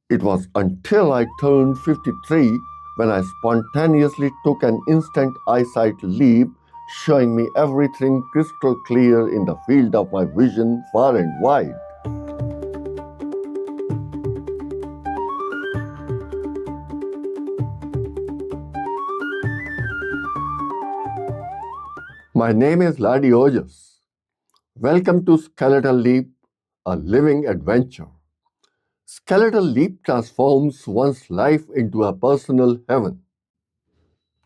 It was until I turned 53 when I spontaneously took an instant eyesight leap, showing me everything crystal clear in the field of my vision far and wide. My name is Laadi Ojas. Welcome to Skeletal Leap, a living adventure. Skeletal Leap transforms one's life into a personal heaven.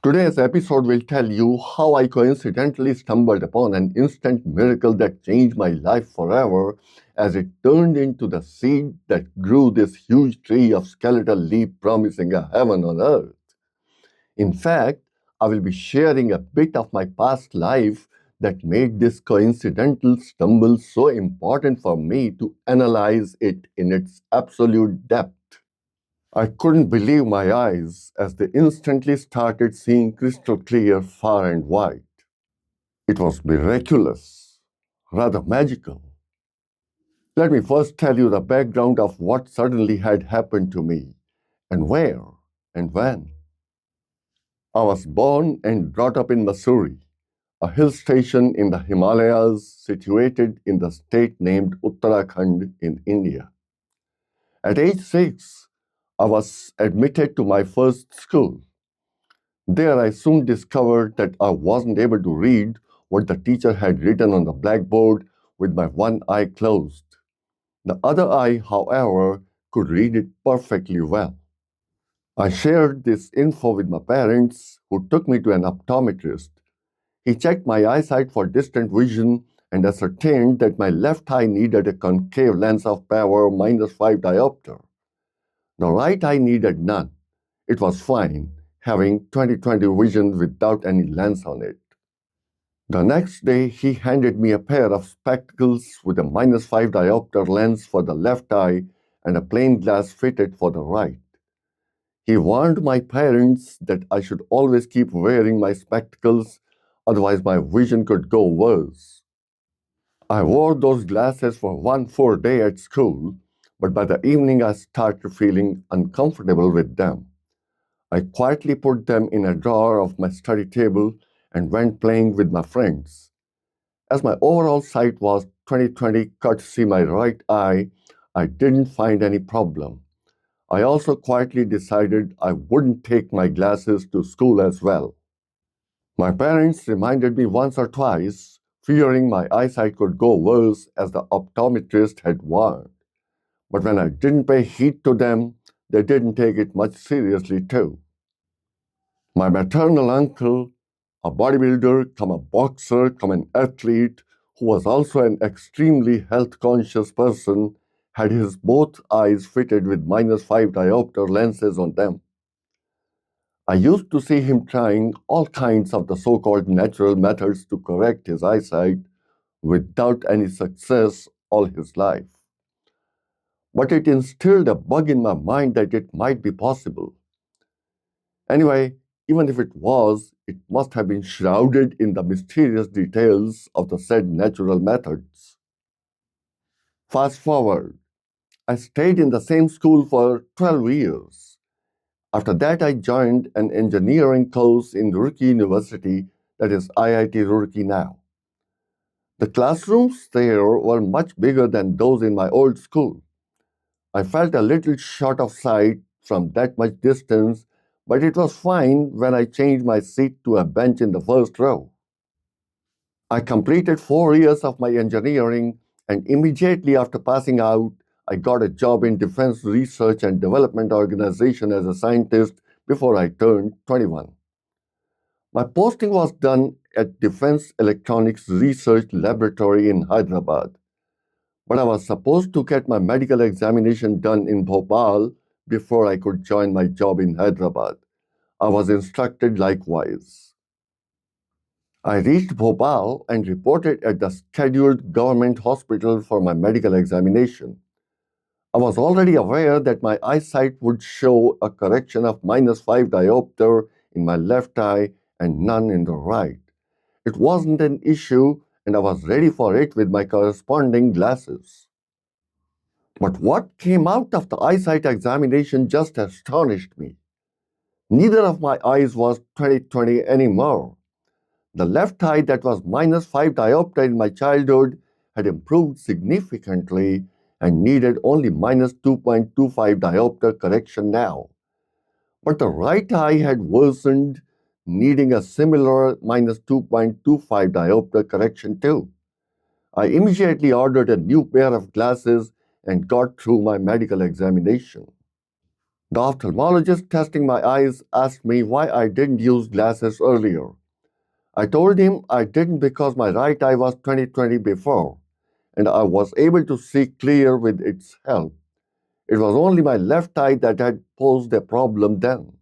Today's episode will tell you how I coincidentally stumbled upon an instant miracle that changed my life forever as it turned into the seed that grew this huge tree of skeletal leap promising a heaven on earth. In fact, I will be sharing a bit of my past life that made this coincidental stumble so important for me to analyze it in its absolute depth. I couldn't believe my eyes as they instantly started seeing crystal clear far and wide. It was miraculous, rather magical. Let me first tell you the background of what suddenly had happened to me, and where, and when. I was born and brought up in Missouri, a hill station in the Himalayas situated in the state named Uttarakhand in India. At age 6, I was admitted to my first school. There, I soon discovered that I wasn't able to read what the teacher had written on the blackboard with my one eye closed. The other eye, however, could read it perfectly well. I shared this info with my parents, who took me to an optometrist. He checked my eyesight for distant vision and ascertained that my left eye needed a concave lens of power -5 diopter. The right eye needed none. It was fine, having 20/20 vision without any lens on it. The next day, he handed me a pair of spectacles with a -5 diopter lens for the left eye and a plain glass fitted for the right. He warned my parents that I should always keep wearing my spectacles, otherwise, my vision could go worse. I wore those glasses for one full day at school, but by the evening, I started feeling uncomfortable with them. I quietly put them in a drawer of my study table and went playing with my friends. As my overall sight was 20/20 courtesy my right eye, I didn't find any problem. I also quietly decided I wouldn't take my glasses to school as well. My parents reminded me once or twice, fearing my eyesight could go worse as the optometrist had warned. But when I didn't pay heed to them, they didn't take it much seriously too. My maternal uncle, a bodybuilder, come a boxer, come an athlete, who was also an extremely health conscious person, had his both eyes fitted with -5 diopter lenses on them. I used to see him trying all kinds of the so called natural methods to correct his eyesight without any success all his life. But it instilled a bug in my mind that it might be possible. Anyway, even if it was, it must have been shrouded in the mysterious details of the said natural methods. Fast forward, I stayed in the same school for 12 years. After that, I joined an engineering course in Roorkee University, that is IIT Roorkee now. The classrooms there were much bigger than those in my old school. I felt a little short of sight from that much distance, but it was fine when I changed my seat to a bench in the first row. I completed 4 years of my engineering, and immediately after passing out, I got a job in Defense Research and Development Organization as a scientist before I turned 21. My posting was done at Defense Electronics Research Laboratory in Hyderabad, but I was supposed to get my medical examination done in Bhopal before I could join my job in Hyderabad. I was instructed likewise. I reached Bhopal and reported at the scheduled government hospital for my medical examination. I was already aware that my eyesight would show a correction of -5 diopter in my left eye and none in the right. It wasn't an issue, and I was ready for it with my corresponding glasses. But what came out of the eyesight examination just astonished me. Neither of my eyes was 20/20 anymore. The left eye that was -5 diopter in my childhood had improved significantly and needed only -2.25 diopter correction now. But the right eye had worsened, needing a similar -2.25 diopter correction too. I immediately ordered a new pair of glasses and got through my medical examination. The ophthalmologist testing my eyes asked me why I didn't use glasses earlier. I told him I didn't because my right eye was 20/20 before, and I was able to see clear with its help. It was only my left eye that had posed a problem then.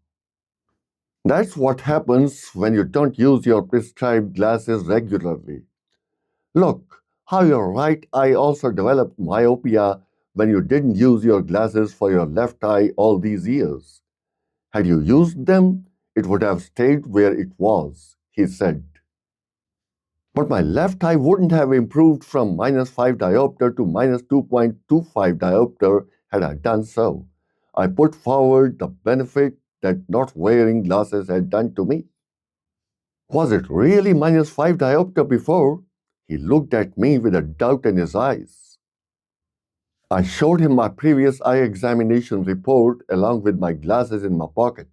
That's what happens when you don't use your prescribed glasses regularly. Look, how your right eye also developed myopia when you didn't use your glasses for your left eye all these years. Had you used them, it would have stayed where it was, he said. But my left eye wouldn't have improved from -5 diopter to -2.25 diopter had I done so. I put forward the benefit that not wearing glasses had done to me. Was it really -5 diopter before? He looked at me with a doubt in his eyes. I showed him my previous eye examination report along with my glasses in my pocket.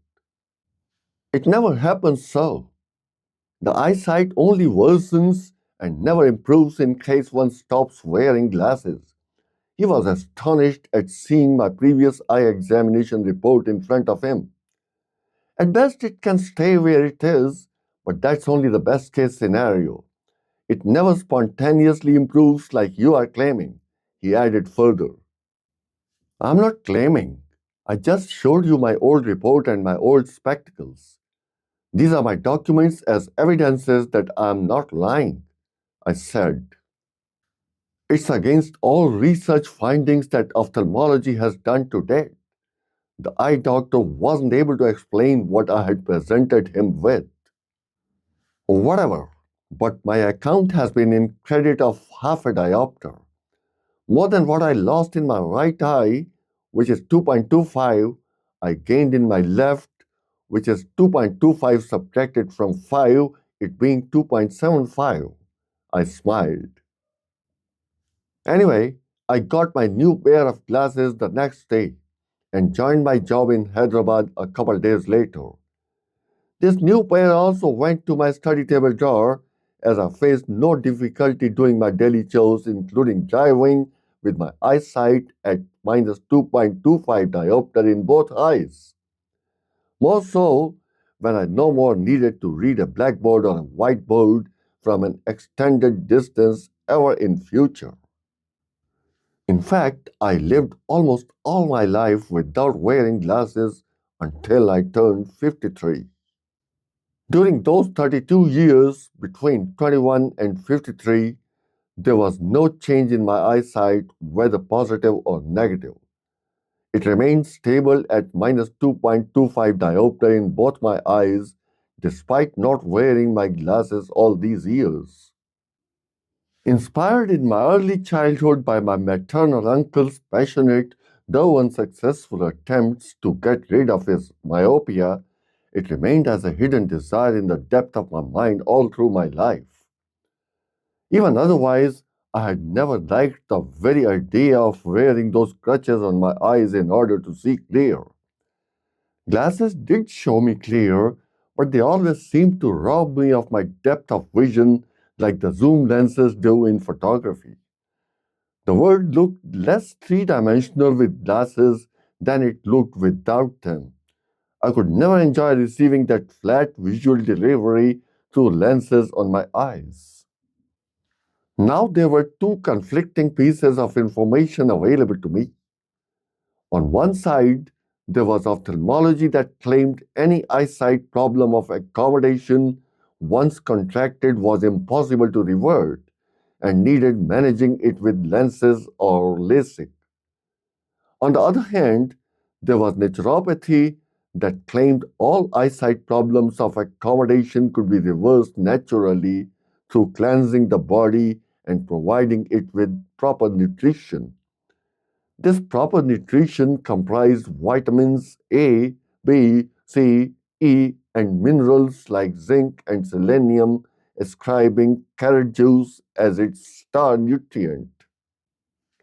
It never happens so. The eyesight only worsens and never improves in case one stops wearing glasses. He was astonished at seeing my previous eye examination report in front of him. At best, it can stay where it is, but that's only the best case scenario. It never spontaneously improves like you are claiming, he added further. I'm not claiming. I just showed you my old report and my old spectacles. These are my documents as evidences that I'm not lying, I said. It's against all research findings that ophthalmology has done to date. The eye doctor wasn't able to explain what I had presented him with. Whatever, but my account has been in credit of half a diopter. More than what I lost in my right eye, which is 2.25, I gained in my left, which is 2.25 subtracted from 5, it being 2.75. I smiled. Anyway, I got my new pair of glasses the next day and joined my job in Hyderabad a couple days later. This new pair also went to my study table drawer as I faced no difficulty doing my daily chores, including driving with my eyesight at -2.25 diopter in both eyes. More so when I no more needed to read a blackboard or a whiteboard from an extended distance ever in future. In fact, I lived almost all my life without wearing glasses until I turned 53. During those 32 years between 21 and 53, there was no change in my eyesight, whether positive or negative. It remained stable at -2.25 diopter in both my eyes, despite not wearing my glasses all these years. Inspired in my early childhood by my maternal uncle's passionate, though unsuccessful attempts to get rid of his myopia, it remained as a hidden desire in the depth of my mind all through my life. Even otherwise, I had never liked the very idea of wearing those crutches on my eyes in order to see clear. Glasses did show me clear, but they always seemed to rob me of my depth of vision like the zoom lenses do in photography. The world looked less three-dimensional with glasses than it looked without them. I could never enjoy receiving that flat visual delivery through lenses on my eyes. Now there were two conflicting pieces of information available to me. On one side, there was ophthalmology that claimed any eyesight problem of accommodation once contracted was impossible to revert and needed managing it with lenses or LASIK. On the other hand, there was naturopathy that claimed all eyesight problems of accommodation could be reversed naturally through cleansing the body and providing it with proper nutrition. This proper nutrition comprised vitamins A, B, C, E, and minerals like zinc and selenium, ascribing carrot juice as its star nutrient.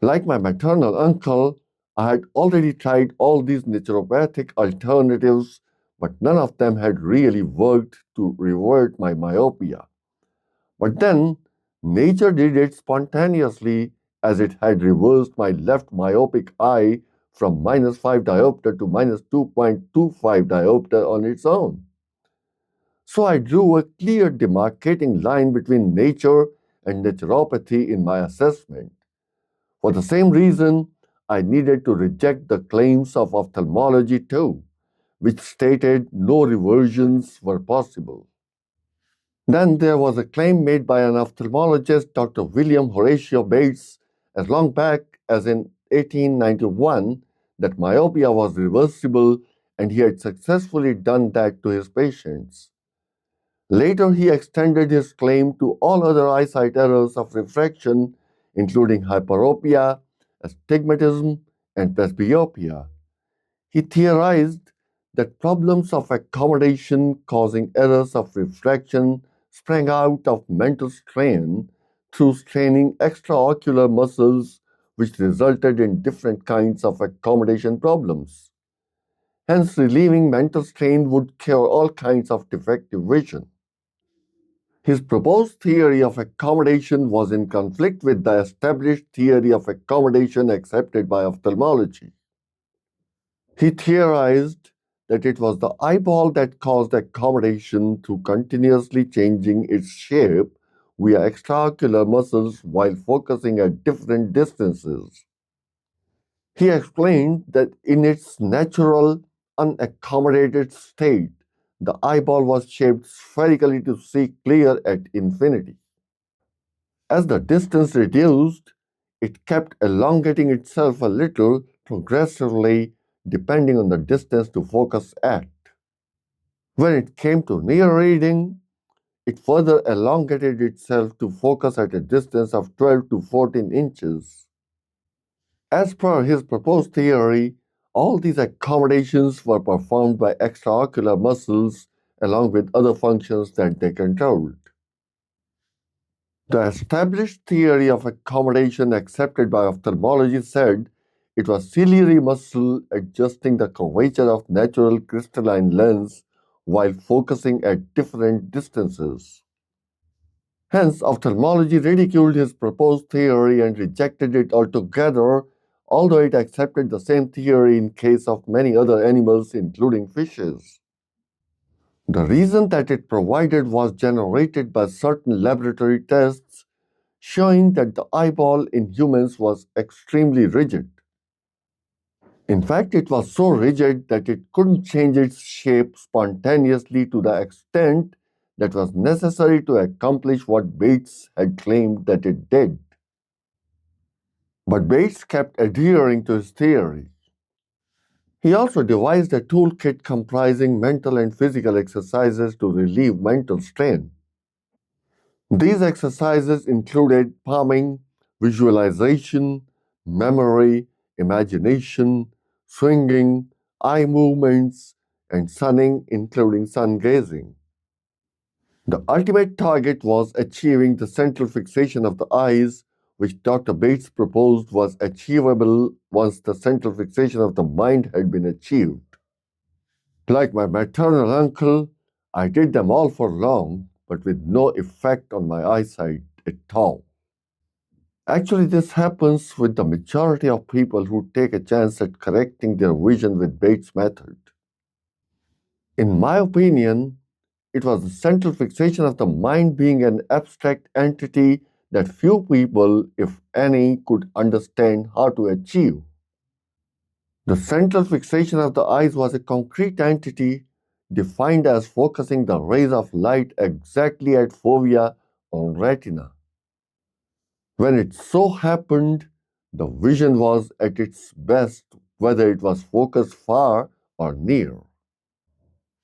Like my maternal uncle, I had already tried all these naturopathic alternatives, but none of them had really worked to revert my myopia. But then, nature did it spontaneously as it had reversed my left myopic eye from -5 diopter to -2.25 diopter on its own. So I drew a clear demarcating line between nature and naturopathy in my assessment. For the same reason, I needed to reject the claims of ophthalmology too, which stated no reversions were possible. Then there was a claim made by an ophthalmologist, Dr. William Horatio Bates, as long back as in 1891, that myopia was reversible and he had successfully done that to his patients. Later, he extended his claim to all other eyesight errors of refraction, including hyperopia, astigmatism, and presbyopia. He theorized that problems of accommodation causing errors of refraction sprang out of mental strain through straining extraocular muscles, which resulted in different kinds of accommodation problems. Hence, relieving mental strain would cure all kinds of defective vision. His proposed theory of accommodation was in conflict with the established theory of accommodation accepted by ophthalmology. He theorized that it was the eyeball that caused accommodation through continuously changing its shape via extraocular muscles while focusing at different distances. He explained that in its natural, unaccommodated state, the eyeball was shaped spherically to see clear at infinity. As the distance reduced, it kept elongating itself a little progressively depending on the distance to focus at. When it came to near reading, it further elongated itself to focus at a distance of 12 to 14 inches. As per his proposed theory, all these accommodations were performed by extraocular muscles along with other functions that they controlled. The established theory of accommodation accepted by ophthalmology said it was ciliary muscle adjusting the curvature of natural crystalline lens while focusing at different distances. Hence, ophthalmology ridiculed his proposed theory and rejected it altogether, although it accepted the same theory in case of many other animals, including fishes. The reason that it provided was generated by certain laboratory tests showing that the eyeball in humans was extremely rigid. In fact, it was so rigid that it couldn't change its shape spontaneously to the extent that was necessary to accomplish what Bates had claimed that it did. But Bates kept adhering to his theory. He also devised a toolkit comprising mental and physical exercises to relieve mental strain. These exercises included palming, visualization, memory, imagination, swinging, eye movements, and sunning, including sun gazing. The ultimate target was achieving the central fixation of the eyes, which Dr. Bates proposed was achievable once the central fixation of the mind had been achieved. Like my maternal uncle, I did them all for long, but with no effect on my eyesight at all. Actually, this happens with the majority of people who take a chance at correcting their vision with Bates' method. In my opinion, it was the central fixation of the mind being an abstract entity that few people, if any, could understand how to achieve. The central fixation of the eyes was a concrete entity defined as focusing the rays of light exactly at fovea or retina. When it so happened, the vision was at its best whether it was focused far or near.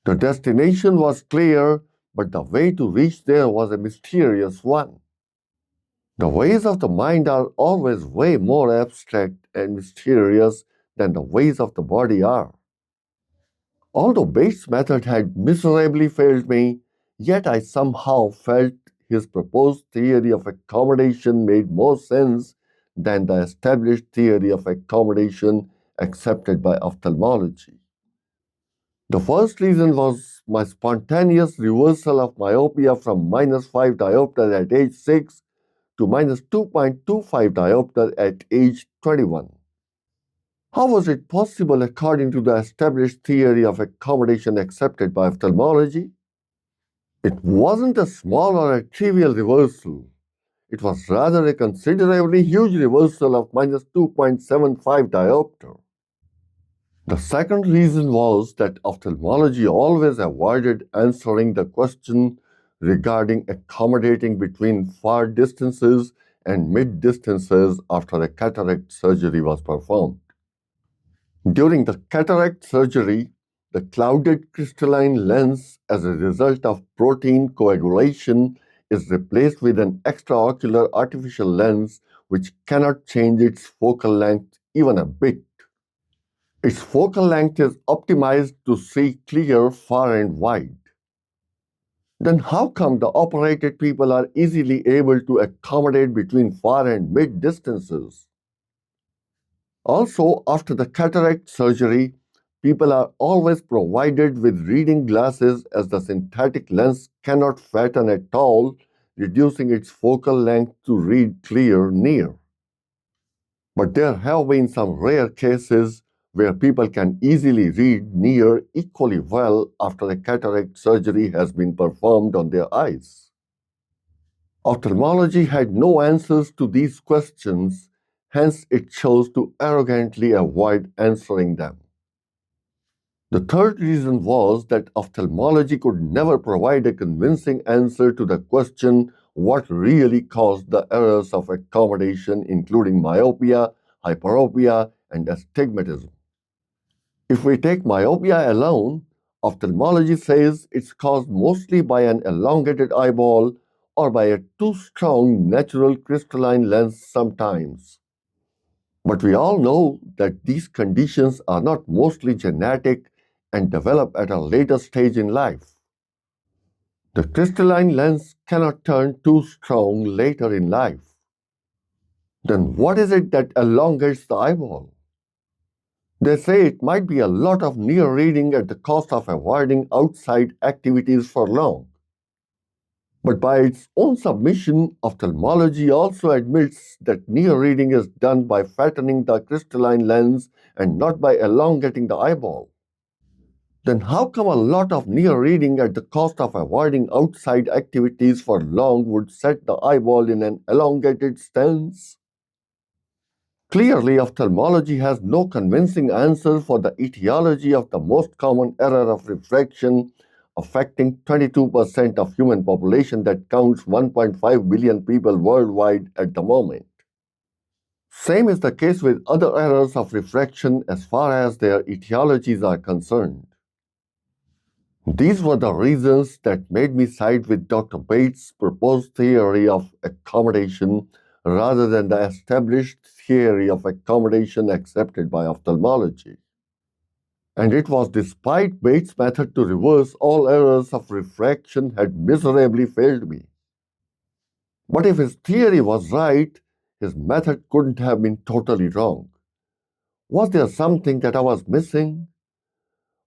The destination was clear, but the way to reach there was a mysterious one. The ways of the mind are always way more abstract and mysterious than the ways of the body are. Although Bates' method had miserably failed me, yet I somehow felt his proposed theory of accommodation made more sense than the established theory of accommodation accepted by ophthalmology. The first reason was my spontaneous reversal of myopia from -5 diopter at age 6 to -2.25 diopter at age 21. How was it possible according to the established theory of accommodation accepted by ophthalmology? It wasn't a small or a trivial reversal. It was rather a considerably huge reversal of -2.75 diopter. The second reason was that ophthalmology always avoided answering the question regarding accommodating between far distances and mid distances after a cataract surgery was performed. During the cataract surgery, the clouded crystalline lens, as a result of protein coagulation, is replaced with an extraocular artificial lens which cannot change its focal length even a bit. Its focal length is optimized to see clear far and wide. Then how come the operated people are easily able to accommodate between far and mid distances? Also, after the cataract surgery, people are always provided with reading glasses as the synthetic lens cannot fatten at all, reducing its focal length to read clear near. But there have been some rare cases where people can easily read near equally well after a cataract surgery has been performed on their eyes. Ophthalmology had no answers to these questions, hence it chose to arrogantly avoid answering them. The third reason was that ophthalmology could never provide a convincing answer to the question what really caused the errors of accommodation, including myopia, hyperopia, and astigmatism. If we take myopia alone, ophthalmology says it's caused mostly by an elongated eyeball or by a too strong natural crystalline lens sometimes. But we all know that these conditions are not mostly genetic and develop at a later stage in life. The crystalline lens cannot turn too strong later in life. Then what is it that elongates the eyeball? They say it might be a lot of near reading at the cost of avoiding outside activities for long. But by its own submission, ophthalmology also admits that near reading is done by fattening the crystalline lens and not by elongating the eyeball. Then how come a lot of near reading at the cost of avoiding outside activities for long would set the eyeball in an elongated stance? Clearly, ophthalmology has no convincing answer for the etiology of the most common error of refraction affecting 22% of human population that counts 1.5 billion people worldwide at the moment. Same is the case with other errors of refraction as far as their etiologies are concerned. These were the reasons that made me side with Dr. Bates' proposed theory of accommodation rather than the established theory of accommodation accepted by ophthalmology. And it was despite Bates' method to reverse all errors of refraction had miserably failed me. But if his theory was right, his method couldn't have been totally wrong. Was there something that I was missing?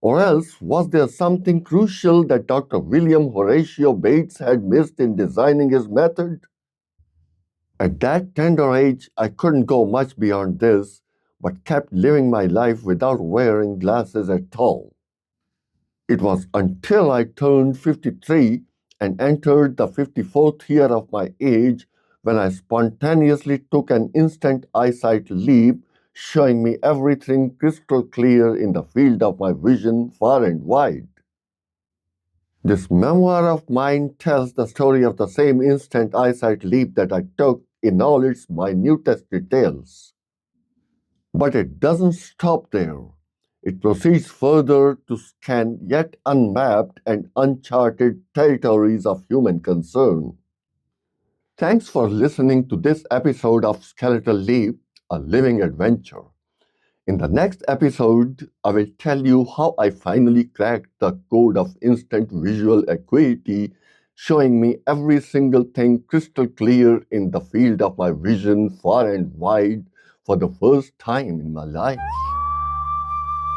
Or else, was there something crucial that Dr. William Horatio Bates had missed in designing his method? At that tender age, I couldn't go much beyond this, but kept living my life without wearing glasses at all. It was until I turned 53 and entered the 54th year of my age when I spontaneously took an instant eyesight leap, showing me everything crystal clear in the field of my vision far and wide. This memoir of mine tells the story of the same instant eyesight leap that I took in all its minutest details. But it doesn't stop there. It proceeds further to scan yet unmapped and uncharted territories of human concern. Thanks for listening to this episode of Skeletal Leap, a living adventure. In the next episode, I will tell you how I finally cracked the code of instant visual acuity, showing me every single thing crystal clear in the field of my vision far and wide for the first time in my life.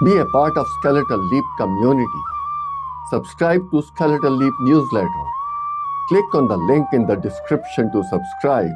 Be a part of Skeletal Leap community. Subscribe to Skeletal Leap newsletter. Click on the link in the description to subscribe